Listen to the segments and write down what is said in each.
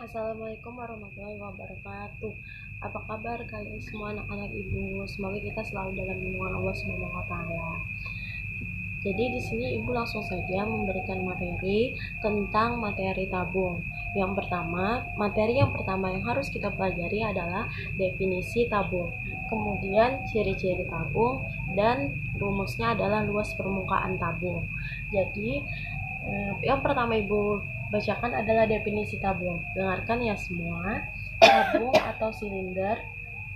Assalamualaikum warahmatullahi wabarakatuh. Apa kabar kalian semua anak-anak ibu? Semoga kita selalu dalam lindungan Allah Subhanahu wa taala. Jadi di sini ibu langsung saja memberikan materi tentang materi tabung. Materi yang pertama yang harus kita pelajari adalah definisi tabung. Kemudian ciri-ciri tabung dan rumusnya adalah luas permukaan tabung. Jadi yang pertama ibu bacakan adalah definisi tabung. Dengarkan ya semua. Tabung atau silinder.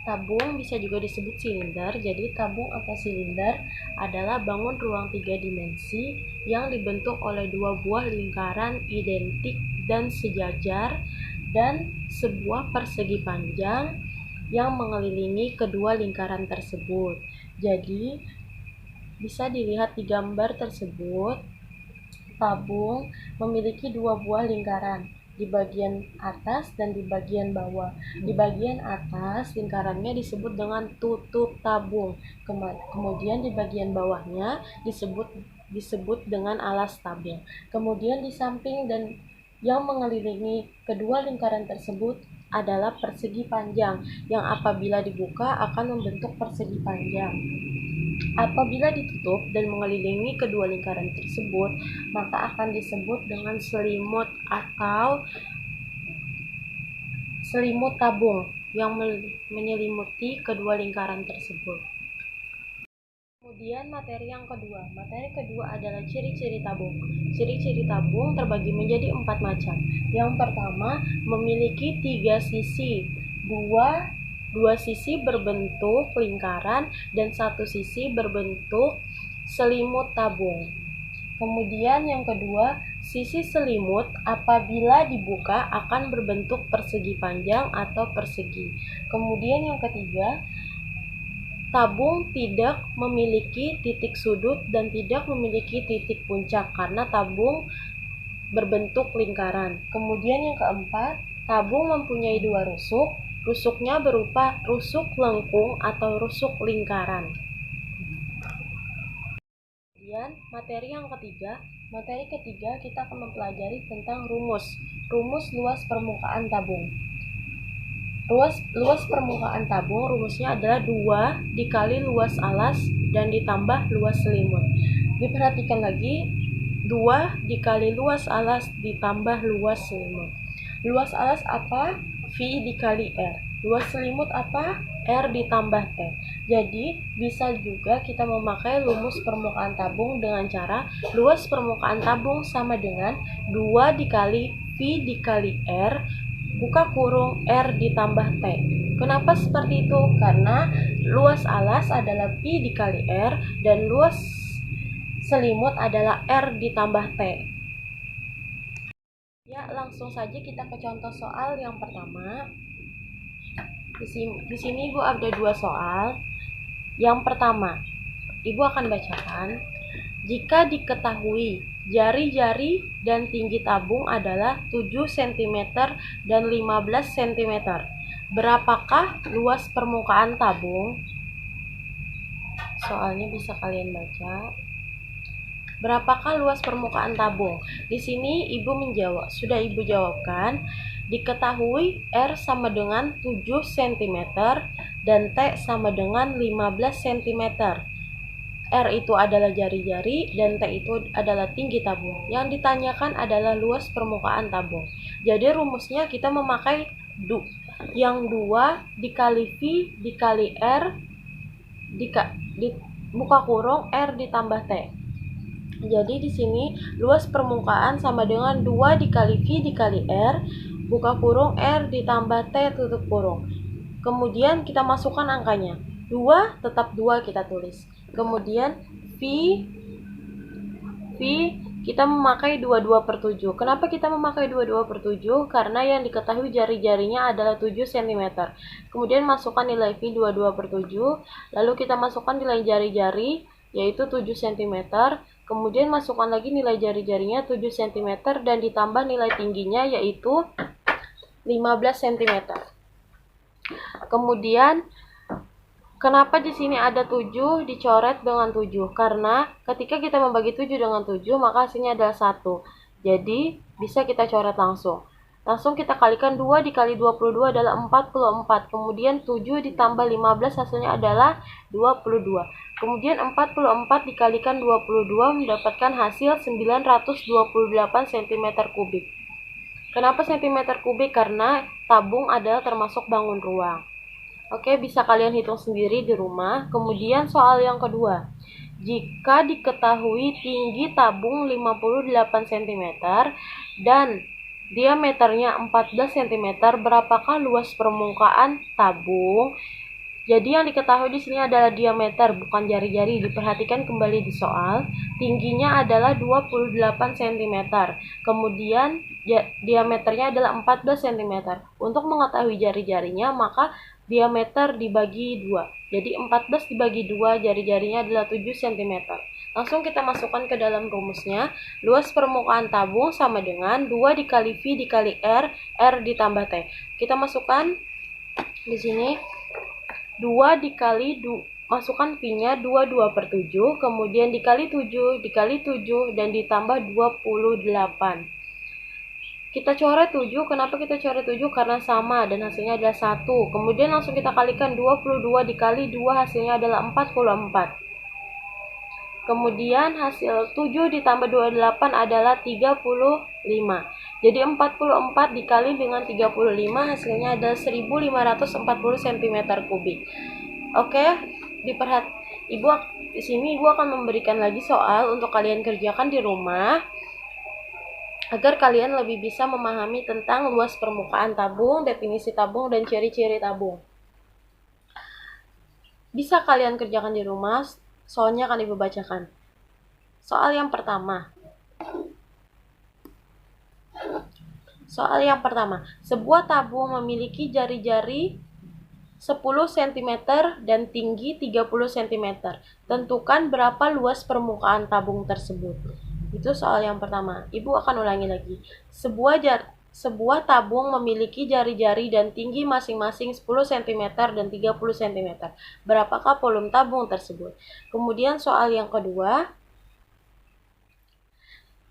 Tabung bisa juga disebut silinder. Jadi tabung atau silinder adalah bangun ruang 3 dimensi yang dibentuk oleh dua buah lingkaran identik dan sejajar dan sebuah persegi panjang yang mengelilingi kedua lingkaran tersebut. Jadi bisa dilihat di gambar tersebut, tabung memiliki dua buah lingkaran di bagian atas dan di bagian bawah. Di bagian atas lingkarannya disebut dengan tutup tabung. Kemudian di bagian bawahnya disebut dengan alas tabung. Kemudian di samping dan yang mengelilingi kedua lingkaran tersebut adalah persegi panjang yang apabila dibuka akan membentuk persegi panjang. Apabila ditutup dan mengelilingi kedua lingkaran tersebut, maka akan disebut dengan selimut atau selimut tabung yang menyelimuti kedua lingkaran tersebut. Kemudian materi kedua adalah ciri-ciri tabung. Ciri-ciri tabung terbagi menjadi 4 macam. Yang pertama, memiliki 3 sisi. Dua sisi berbentuk lingkaran dan satu sisi berbentuk selimut tabung. Kemudian yang kedua, sisi selimut apabila dibuka akan berbentuk persegi panjang atau persegi. Kemudian yang ketiga, tabung tidak memiliki titik sudut dan tidak memiliki titik puncak karena tabung berbentuk lingkaran. Kemudian yang keempat, tabung mempunyai 2 rusuk. Rusuknya berupa rusuk lengkung atau rusuk lingkaran. Kemudian materi ketiga kita akan mempelajari tentang rumus luas permukaan tabung. Luas permukaan tabung rumusnya adalah 2 dikali luas alas dan ditambah luas selimut. Diperhatikan lagi, 2 dikali luas alas ditambah luas selimut. Luas alas apa? V dikali R. Luas selimut apa? R ditambah T. Jadi bisa juga kita memakai rumus permukaan tabung dengan cara luas permukaan tabung sama dengan 2 dikali V dikali R buka kurung R ditambah T. Kenapa seperti itu? Karena luas alas adalah V dikali R dan luas selimut adalah R ditambah T. Ya, langsung saja kita ke contoh soal yang pertama. Di sini Ibu ada 2 soal. Yang pertama, Ibu akan bacakan. Jika diketahui jari-jari dan tinggi tabung adalah 7 cm dan 15 cm, berapakah luas permukaan tabung? Soalnya bisa kalian baca. Berapakah luas permukaan tabung? Di sini Ibu menjawab, sudah Ibu jawabkan. Diketahui R sama dengan 7 cm dan T sama dengan 15 cm. R itu adalah jari-jari dan T itu adalah tinggi tabung. Yang ditanyakan adalah luas permukaan tabung. Jadi rumusnya kita memakai yang 2 dikali V dikali R buka kurung R ditambah T. Jadi di sini luas permukaan sama dengan 2 dikali V dikali R buka kurung R ditambah T tutup kurung. Kemudian kita masukkan angkanya. 2 tetap 2 kita tulis. Kemudian V kita memakai 22/7. Kenapa kita memakai 22/7? Karena yang diketahui jari-jarinya adalah 7 cm. Kemudian masukkan nilai V 22/7. Lalu kita masukkan nilai jari-jari yaitu 7 cm. Kemudian masukkan lagi nilai jari-jarinya 7 cm dan ditambah nilai tingginya yaitu 15 cm. Kemudian kenapa di sini ada 7 dicoret dengan 7? Karena ketika kita membagi 7 dengan 7 maka hasilnya adalah 1. Jadi bisa kita coret langsung. Langsung kita kalikan 2 dikali 22 adalah 44. Kemudian 7 ditambah 15 hasilnya adalah 22. Kemudian 44 dikalikan 22 mendapatkan hasil 928 cm kubik. Kenapa cm kubik? Karena tabung adalah termasuk bangun ruang. Oke, bisa kalian hitung sendiri di rumah. Kemudian soal yang kedua. Jika diketahui tinggi tabung 58 cm dan diameternya 14 cm, berapakah luas permukaan tabung? Jadi yang diketahui di sini adalah diameter, bukan jari-jari. Diperhatikan kembali di soal. Tingginya adalah 28 cm. Kemudian diameternya adalah 14 cm. Untuk mengetahui jari-jarinya, maka diameter dibagi 2. Jadi 14 dibagi 2, jari-jarinya adalah 7 cm. Langsung kita masukkan ke dalam rumusnya. Luas permukaan tabung sama dengan 2 dikali V dikali R, R ditambah T. Kita masukkan di sini 2 dikali masukkan V-nya 22/7, kemudian dikali 7, dikali 7, dan ditambah 28. Kita coret 7, kenapa kita coret 7? Karena sama, dan hasilnya adalah 1. Kemudian langsung kita kalikan 22 dikali 2, hasilnya adalah 44. Kemudian hasil 7 ditambah 28 adalah 35. Jadi 44 dikali dengan 35 hasilnya adalah 1540 cm kubik. Oke, di sini Ibu akan memberikan lagi soal untuk kalian kerjakan di rumah agar kalian lebih bisa memahami tentang luas permukaan tabung, definisi tabung, dan ciri-ciri tabung. Bisa kalian kerjakan di rumah, soalnya akan Ibu bacakan. Soal yang pertama. Sebuah tabung memiliki jari-jari 10 cm dan tinggi 30 cm. Tentukan berapa luas permukaan tabung tersebut. Itu soal yang pertama. Ibu akan ulangi lagi. Sebuah tabung memiliki jari-jari dan tinggi masing-masing 10 cm dan 30 cm. Berapakah volume tabung tersebut? Kemudian soal yang kedua.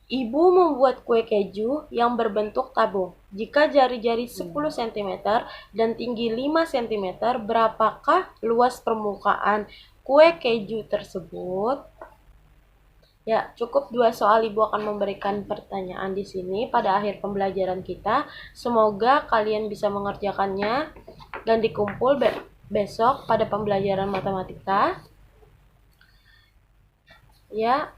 Ibu membuat kue keju yang berbentuk tabung. Jika jari-jari 10 cm dan tinggi 5 cm, berapakah luas permukaan kue keju tersebut? Ya, cukup 2 soal. Ibu akan memberikan pertanyaan di sini pada akhir pembelajaran kita. Semoga kalian bisa mengerjakannya dan dikumpul besok pada pembelajaran matematika. Ya,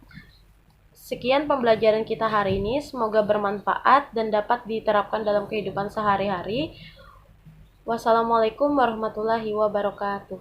sekian pembelajaran kita hari ini. Semoga bermanfaat dan dapat diterapkan dalam kehidupan sehari-hari. Wassalamualaikum warahmatullahi wabarakatuh.